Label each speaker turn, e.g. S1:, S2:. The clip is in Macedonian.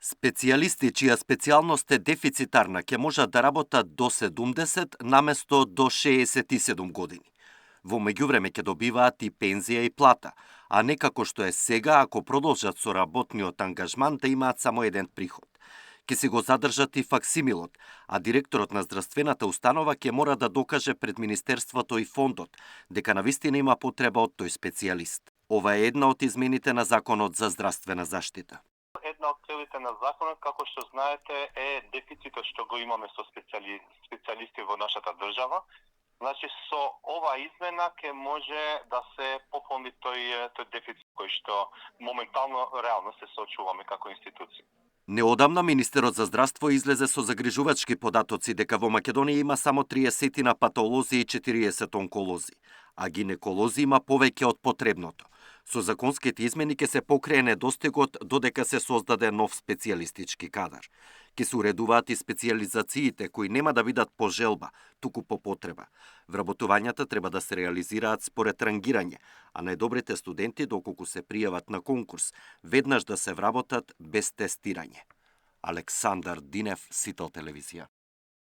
S1: Специјалисти чија специјалност е дефицитарна ќе можат да работат до 70 наместо до 67 години. Во меѓувреме ќе добиваат и пензија и плата, а не како што е сега ако продолжат со работниот ангажман да имаат само еден приход. Ќе си го задржат и факсимилот, а директорот на здравствената установа ќе мора да докаже пред Министерството и фондот дека навистина има потреба од тој специјалист. Ова е една од измените на Законот за здравствена заштита.
S2: Една од целите на законот, како што знаете, е дефицитот што го имаме со специјалисти во нашата држава. Значи, со ова измена ќе може да се пополни тој дефицит кој што моментално реално се соочуваме како институција.
S1: Неодамна Министерот за здравство излезе со загрижувачки податоци дека во Македонија има само 30 патолози и 40 онколози, а гинеколози има повеќе од потребното. Со законските измени ќе се покрие недостигот додека се создаде нов специјалистички кадар. Ќе се уредуваат и специјализациите кои нема да бидат по желба, туку по потреба. Вработувањата треба да се реализираат според рангирање, а најдобрите студенти, доколку се пријават на конкурс, веднаш да се вработат без тестирање. Александар Динев, Сител телевизија.